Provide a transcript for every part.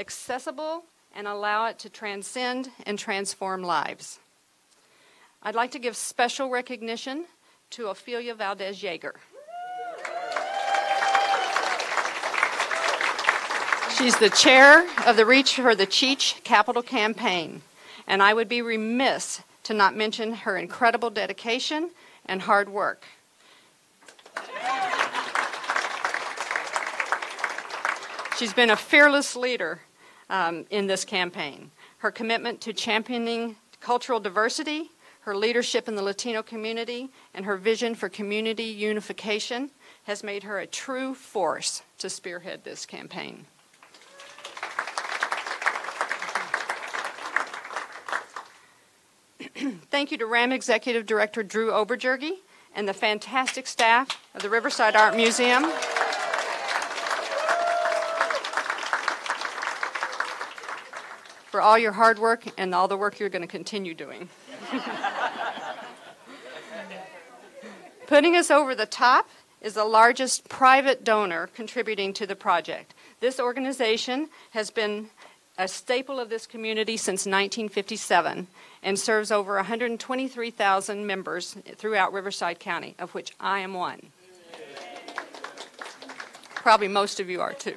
accessible, and allow it to transcend and transform lives. I'd like to give special recognition to Ophelia Valdez-Yeager. She's the chair of the Reach for the Cheech Capital Campaign, and I would be remiss to not mention her incredible dedication and hard work. She's been a fearless leader in this campaign. Her commitment to championing cultural diversity, her leadership in the Latino community, and her vision for community unification has made her a true force to spearhead this campaign. Thank you to RAM Executive Director Drew Oberjergy and the fantastic staff of the Riverside Art Museum. For all your hard work and all the work you're going to continue doing. Putting us over the top is the largest private donor contributing to the project. This organization has been a staple of this community since 1957 and serves over 123,000 members throughout Riverside County, of which I am one. Probably most of you are too.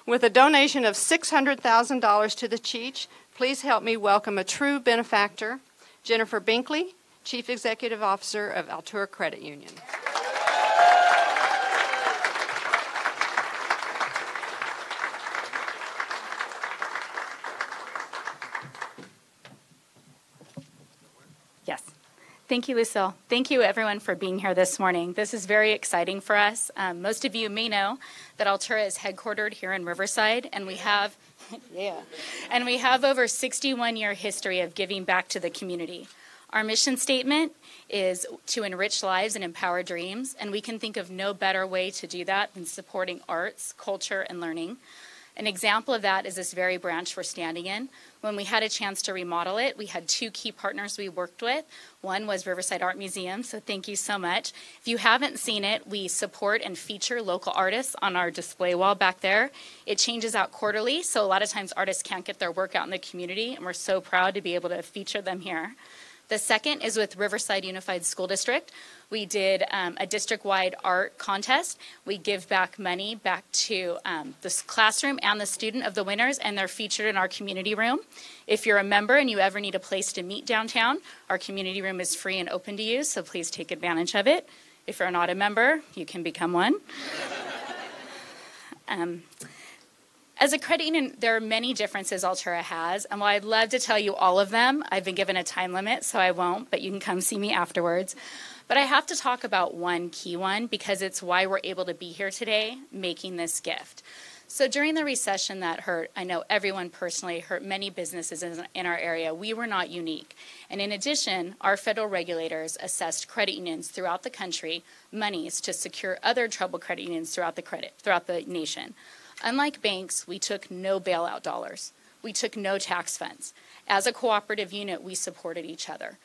With a donation of $600,000 to the Cheech, please help me welcome a true benefactor, Jennifer Binkley, Chief Executive Officer of Altura Credit Union. Yes. Thank you, Lucille. Thank you, everyone, for being here this morning. This is very exciting for us. Most of you may know that Altura is headquartered here in Riverside, and we have, over 61-year history of giving back to the community. Our mission statement is to enrich lives and empower dreams, and we can think of no better way to do that than supporting arts, culture, and learning. An example of that is this very branch we're standing in. When we had a chance to remodel it, we had two key partners we worked with. One was Riverside Art Museum, so thank you so much. If you haven't seen it, we support and feature local artists on our display wall back there. It changes out quarterly, so a lot of times artists can't get their work out in the community, and we're so proud to be able to feature them here. The second is with Riverside Unified School District. We did a district-wide art contest. We give back money back to the classroom and the student of the winners, and they're featured in our community room. If you're a member and you ever need a place to meet downtown, our community room is free and open to you, so please take advantage of it. If you're not a member, you can become one. As a credit union, there are many differences Altura has, and while I'd love to tell you all of them, I've been given a time limit, so I won't, but you can come see me afterwards. But I have to talk about one key one because it's why we're able to be here today making this gift. So during the recession that hurt, I know everyone personally, hurt many businesses in our area, we were not unique. And in addition, our federal regulators assessed credit unions throughout the country monies to secure other troubled credit unions throughout the nation. Unlike banks, we took no bailout dollars. We took no tax funds. As a cooperative unit, we supported each other.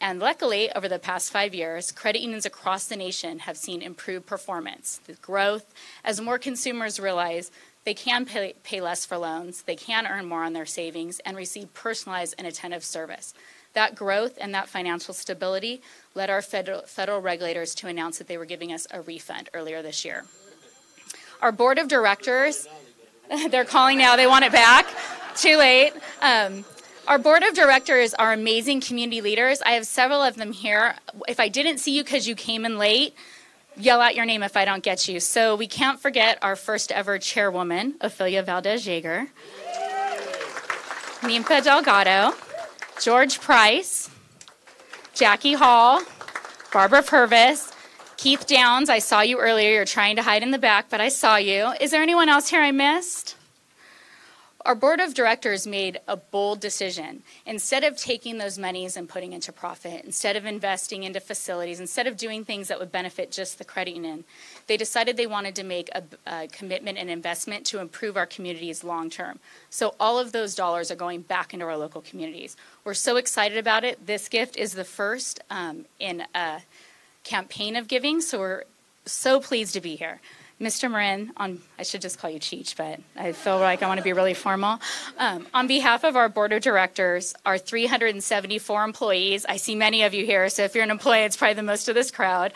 And luckily, over the past 5 years, credit unions across the nation have seen improved performance, the growth, as more consumers realize they can pay less for loans, they can earn more on their savings, and receive personalized and attentive service. That growth and that financial stability led our federal regulators to announce that they were giving us a refund earlier this year. Our board of directors, they're calling now, they want it back. Too late. Our board of directors are amazing community leaders. I have several of them here. If I didn't see you because you came in late, yell out your name if I don't get you. So we can't forget our first ever chairwoman, Ophelia Valdez-Yeager, Nimpa Delgado, George Price, Jackie Hall, Barbara Purvis, Keith Downs. I saw you earlier. You're trying to hide in the back, but I saw you. Is there anyone else here I missed? Our board of directors made a bold decision. Instead of taking those monies and putting into profit, instead of investing into facilities, instead of doing things that would benefit just the credit union, they decided they wanted to make a commitment and investment to improve our communities long term. So all of those dollars are going back into our local communities. We're so excited about it. This gift is the first in a campaign of giving, so we're so pleased to be here. Mr. Marin, I should just call you Cheech, but I feel like I want to be really formal. On behalf of our board of directors, our 374 employees, I see many of you here, so if you're an employee, it's probably the most of this crowd,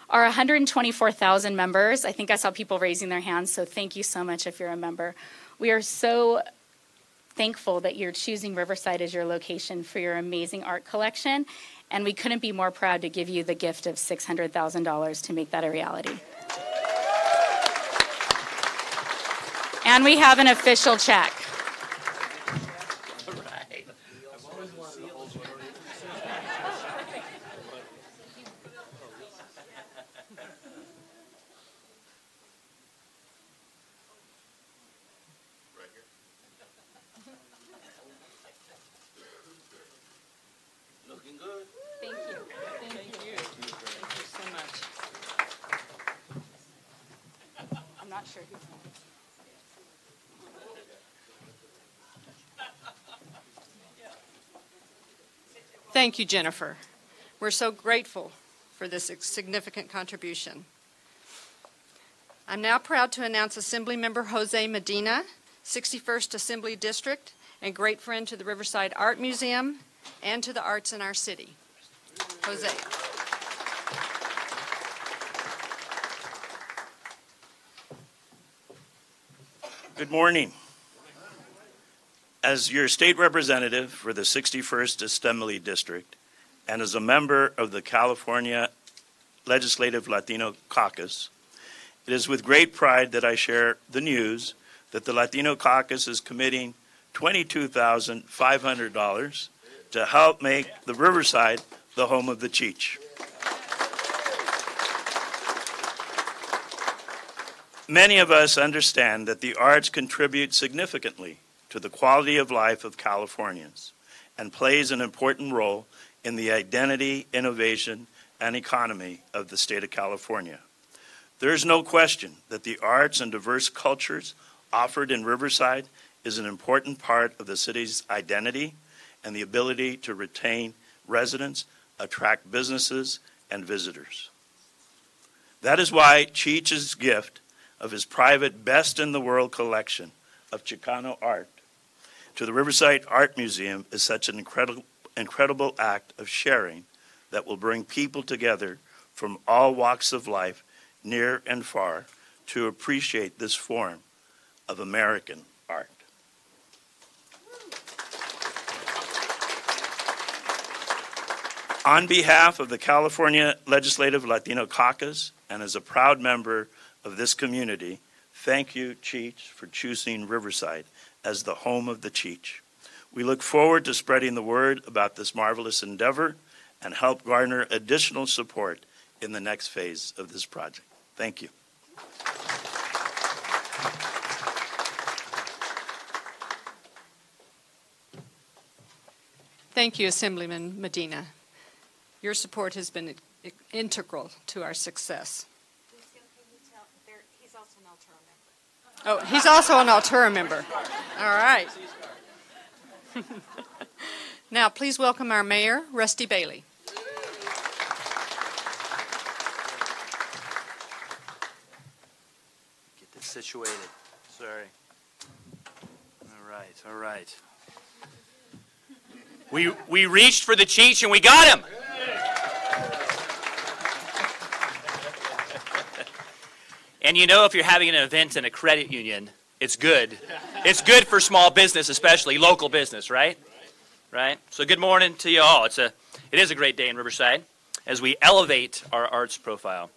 our 124,000 members. I think I saw people raising their hands, so thank you so much if you're a member. We are so thankful that you're choosing Riverside as your location for your amazing art collection, and we couldn't be more proud to give you the gift of $600,000 to make that a reality. And we have an official check. Looking good. Thank you. Thank you. Thank you so much. I'm not sure who's Thank you, Jennifer. We're so grateful for this significant contribution. I'm now proud to announce Assemblymember Jose Medina, 61st Assembly District, and great friend to the Riverside Art Museum and to the arts in our city. Jose. Good morning. As your state representative for the 61st Assembly District and as a member of the California Legislative Latino Caucus, it is with great pride that I share the news that the Latino Caucus is committing $22,500 to help make the Riverside the home of the Cheech. Many of us understand that the arts contribute significantly to the quality of life of Californians and plays an important role in the identity, innovation, and economy of the state of California. There is no question that the arts and diverse cultures offered in Riverside is an important part of the city's identity and the ability to retain residents, attract businesses, and visitors. That is why Cheech's gift of his private best-in-the-world collection of Chicano art to the Riverside Art Museum is such an incredible act of sharing that will bring people together from all walks of life, near and far, to appreciate this form of American art. On behalf of the California Legislative Latino Caucus and as a proud member of this community, thank you, Cheech, for choosing Riverside as the home of the Cheech. We look forward to spreading the word about this marvelous endeavor and help garner additional support in the next phase of this project. Thank you. Thank you, Assemblyman Medina. Your support has been integral to our success. He's also an Altura member. Oh, he's also an Altura member. All right. Now, please welcome our mayor, Rusty Bailey. Get this situated. Sorry. All right. We reached for the Cheech and we got him. And you know, if you're having an event in a credit union, it's good. It's good for small business, especially local business, right? Right? So good morning to you all. It is a great day in Riverside as we elevate our arts profile.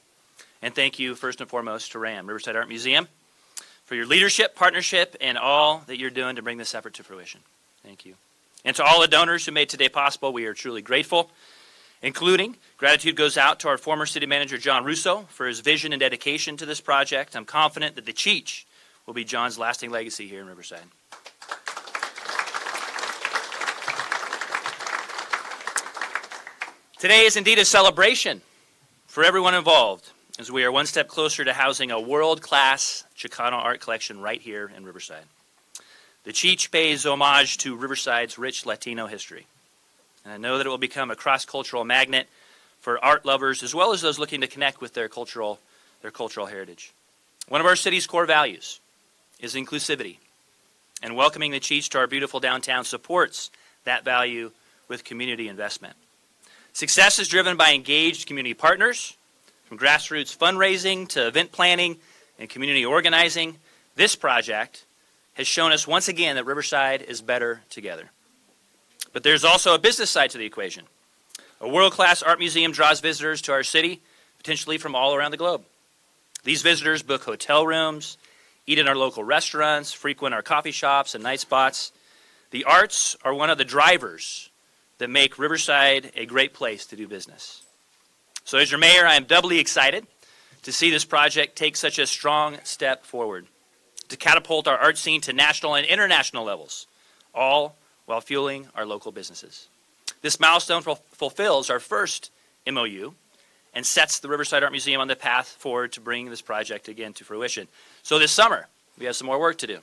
And thank you first and foremost to RAM, Riverside Art Museum, for your leadership, partnership, and all that you're doing to bring this effort to fruition. Thank you. And to all the donors who made today possible, we are truly grateful. Including, gratitude goes out to our former city manager, John Russo, for his vision and dedication to this project. I'm confident that the Cheech will be John's lasting legacy here in Riverside. Today is indeed a celebration for everyone involved, as we are one step closer to housing a world-class Chicano art collection right here in Riverside. The Cheech pays homage to Riverside's rich Latino history. And I know that it will become a cross-cultural magnet for art lovers as well as those looking to connect with their cultural heritage. One of our city's core values is inclusivity, and welcoming the Cheech to our beautiful downtown supports that value with community investment. Success is driven by engaged community partners, from grassroots fundraising to event planning and community organizing. This project has shown us once again that Riverside is better together. But there's also a business side to the equation. A world-class art museum draws visitors to our city, potentially from all around the globe. These visitors book hotel rooms, eat in our local restaurants, frequent our coffee shops and night spots. The arts are one of the drivers that make Riverside a great place to do business. So as your mayor, I am doubly excited to see this project take such a strong step forward, to catapult our art scene to national and international levels, all while fueling our local businesses. This milestone fulfills our first MOU and sets the Riverside Art Museum on the path forward to bring this project again to fruition. So this summer, we have some more work to do.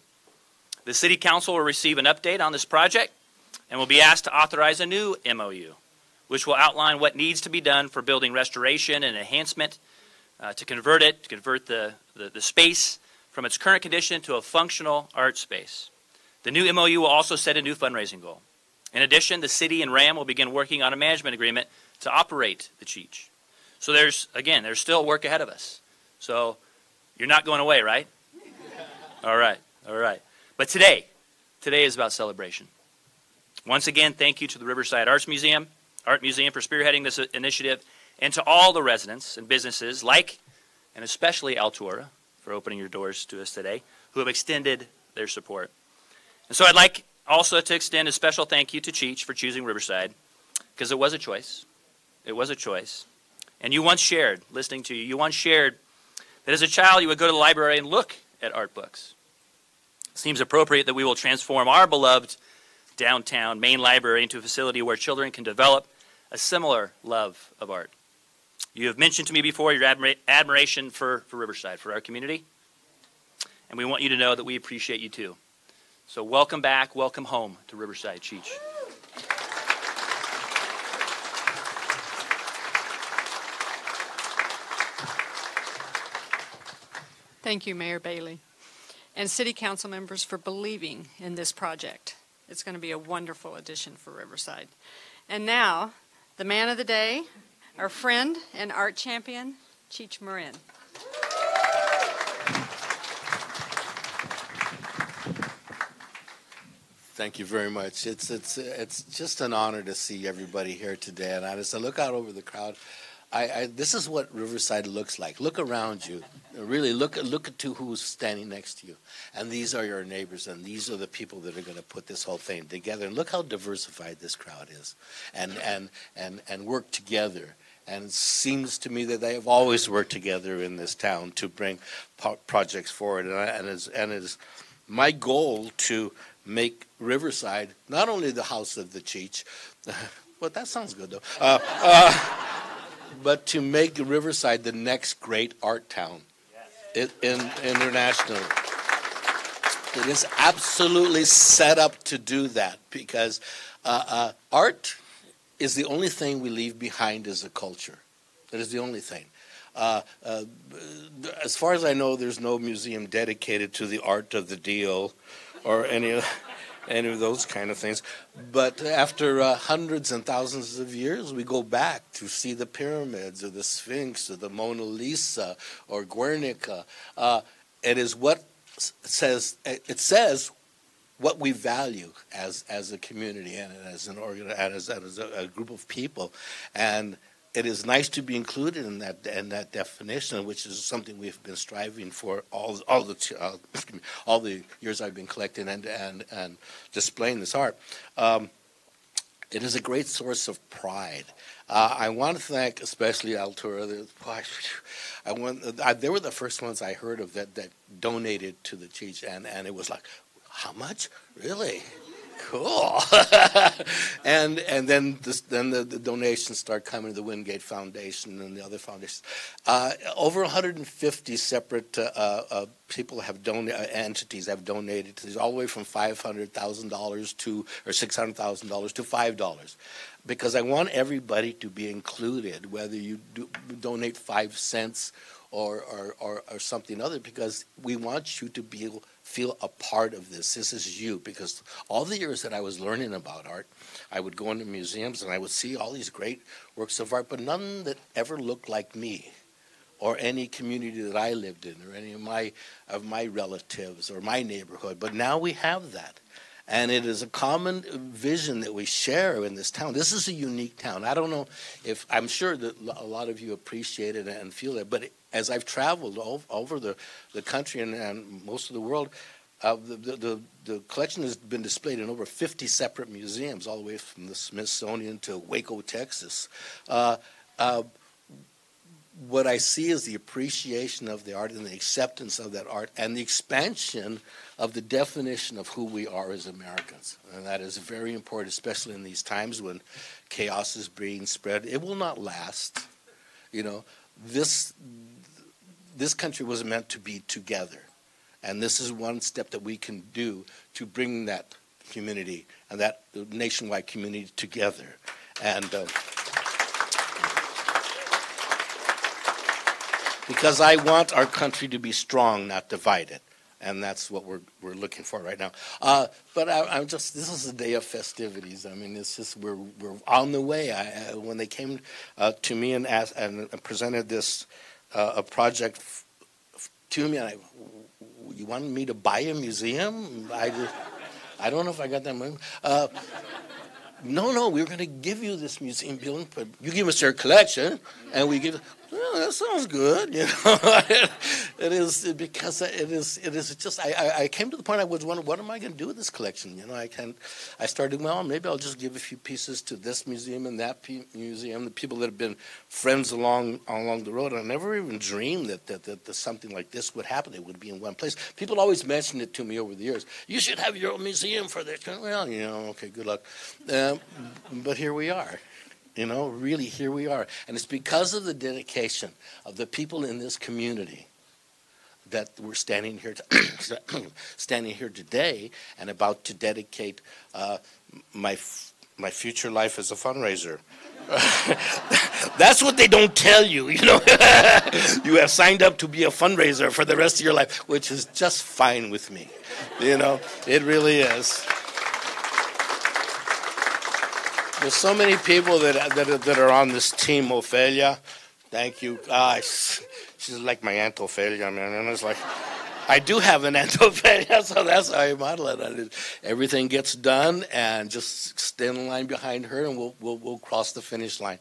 The City Council will receive an update on this project and will be asked to authorize a new MOU, which will outline what needs to be done for building restoration and enhancement to convert the space from its current condition to a functional art space. The new MOU will also set a new fundraising goal. In addition, the city and RAM will begin working on a management agreement to operate the Cheech. So there's still work ahead of us. So you're not going away, right? All right. But today is about celebration. Once again, thank you to the Riverside Art Museum for spearheading this initiative, and to all the residents and businesses and especially Altura for opening your doors to us today, who have extended their support. And so I'd like also to extend a special thank you to Cheech for choosing Riverside, because it was a choice. It was a choice. And you once shared, listening to you once shared that as a child you would go to the library and look at art books. It seems appropriate that we will transform our beloved downtown main library into a facility where children can develop a similar love of art. You have mentioned to me before your admiration for Riverside, for our community, and we want you to know that we appreciate you too. So welcome back, welcome home to Riverside, Cheech. Thank you, Mayor Bailey, and City Council members for believing in this project. It's going to be a wonderful addition for Riverside. And now, the man of the day, our friend and art champion, Cheech Marin. Thank you very much. It's just an honor to see everybody here today. And as I look out over the crowd, this is what Riverside looks like. Look around you. Really, look at who's standing next to you. And these are your neighbors, and these are the people that are going to put this whole thing together. And look how diversified this crowd is, and work together. And it seems to me that they have always worked together in this town to bring projects forward. And it's my goal to make Riverside not only the house of the Cheech, well, that sounds good though, but to make Riverside the next great art town internationally. It is absolutely set up to do that, because art is the only thing we leave behind as a culture. That is the only thing. As far as I know, there's no museum dedicated to the art of the deal or any of those kind of things. But after hundreds and thousands of years, we go back to see the pyramids or the Sphinx or the Mona Lisa or Guernica. It is what it says what we value as a community and as a group of people, and it is nice to be included in that definition, which is something we've been striving for all the years I've been collecting and displaying this art. It is a great source of pride. I want to thank especially Altura. They were the first ones I heard of that donated to the Cheech, and it was like, how much? Really? Cool. and then the donations start coming to the Wingate Foundation and the other foundations. Over 150 separate people have entities have donated to these, all the way from $500,000 to or $600,000 to $5, because I want everybody to be included, whether you donate 5 cents or something other, because we want you to feel a part of this. This is you, because all the years that I was learning about art, I would go into museums and I would see all these great works of art, but none that ever looked like me or any community that I lived in or any of my relatives or my neighborhood. But now we have that. And it is a common vision that we share in this town. This is a unique town. I don't know if, I'm sure that a lot of you appreciate it and feel it, but as I've traveled over the country and most of the world, the collection has been displayed in over 50 separate museums, all the way from the Smithsonian to Waco, Texas. What I see is the appreciation of the art and the acceptance of that art and the expansion of the definition of who we are as Americans. And that is very important, especially in these times when chaos is being spread. It will not last. You know, this country was meant to be together. And this is one step that we can do to bring that community and that nationwide community together. And because I want our country to be strong, not divided. And that's what we're looking for right now. But I'm just, this is a day of festivities. I mean, it's just, we're on the way. When they came to me and asked and presented this a project to me, and you wanted me to buy a museum? I don't know if I got that money. No, we were going to give you this museum building, but you give us your collection, and we give. Well, that sounds good, you know. It is because it is just. I came to the point I was wondering, what am I going to do with this collection? You know, I started, well, maybe I'll just give a few pieces to this museum and that museum. The people that have been friends along the road. I never even dreamed that something like this would happen. It would be in one place. People always mentioned it to me over the years. You should have your own museum for this. Well, you know, okay, good luck. But here we are. You know, really, here we are. And it's because of the dedication of the people in this community that we're standing here today and about to dedicate my future life as a fundraiser. That's what they don't tell you, you know. You have signed up to be a fundraiser for the rest of your life, which is just fine with me. You know, it really is. There's so many people that are on this team. Ophelia, thank you. She's like my Aunt Ophelia, man. And it's like, I do have an Aunt Ophelia, so that's how I model it. Everything gets done, and just stand in line behind her, and we'll cross the finish line.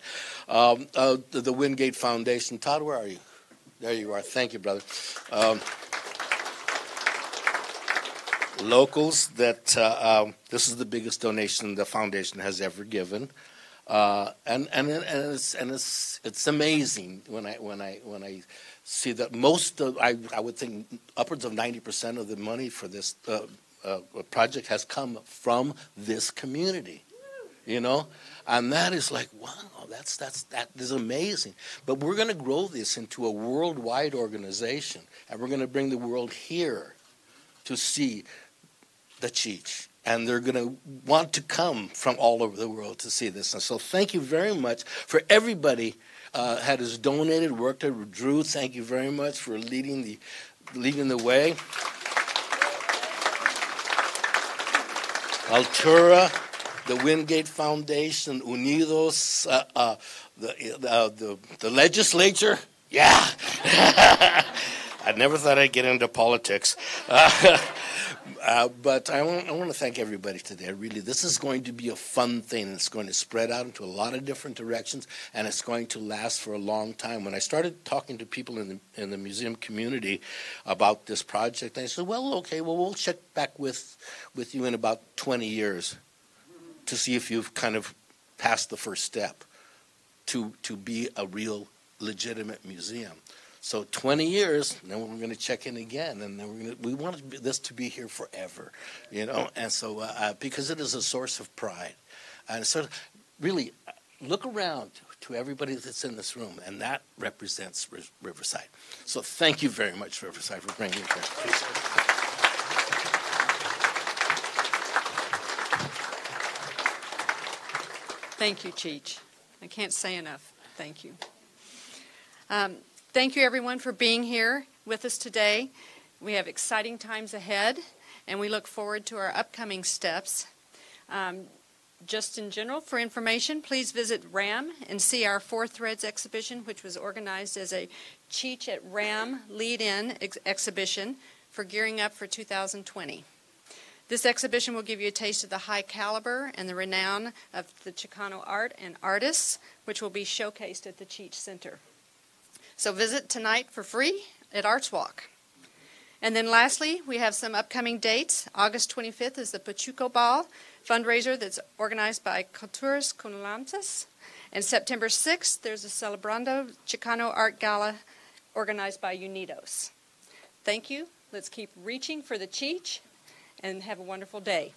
The Wingate Foundation. Todd, where are you? There you are. Thank you, brother. Locals, that this is the biggest donation the foundation has ever given, and it's amazing when I see that most of I would think upwards of 90% of the money for this project has come from this community, you know, and that is like, wow, that is amazing. But we're going to grow this into a worldwide organization, and we're going to bring the world here to see the Cheech, and they're going to want to come from all over the world to see this. And so thank you very much for everybody that has donated, worked with Drew. Thank you very much for leading the way. Altura, the Wingate Foundation, Unidos, the legislature. Yeah. I never thought I'd get into politics. But I want to thank everybody today. Really, this is going to be a fun thing. It's going to spread out into a lot of different directions, and it's going to last for a long time. When I started talking to people in the museum community about this project, they said, well, okay, well, we'll check back with you in about 20 years to see if you've kind of passed the first step to be a real legitimate museum. So 20 years, then we're going to check in again, and then we want this to be here forever, you know. And so because it is a source of pride, and so really look around to everybody that's in this room, and that represents Riverside. So thank you very much, Riverside, for bringing it here. Thank you, Cheech. I can't say enough. Thank you. Thank you, everyone, for being here with us today. We have exciting times ahead, and we look forward to our upcoming steps. Just in general, for information, please visit RAM and see our Four Threads exhibition, which was organized as a Cheech at RAM lead-in exhibition for gearing up for 2020. This exhibition will give you a taste of the high caliber and the renown of the Chicano art and artists, which will be showcased at the Cheech Center. So visit tonight for free at Arts Walk. And then lastly, we have some upcoming dates. August 25th is the Pachuco Ball fundraiser that's organized by Culturas Conulantes. And September 6th, there's a Celebrando Chicano Art Gala organized by Unidos. Thank you. Let's keep reaching for the Cheech, and have a wonderful day.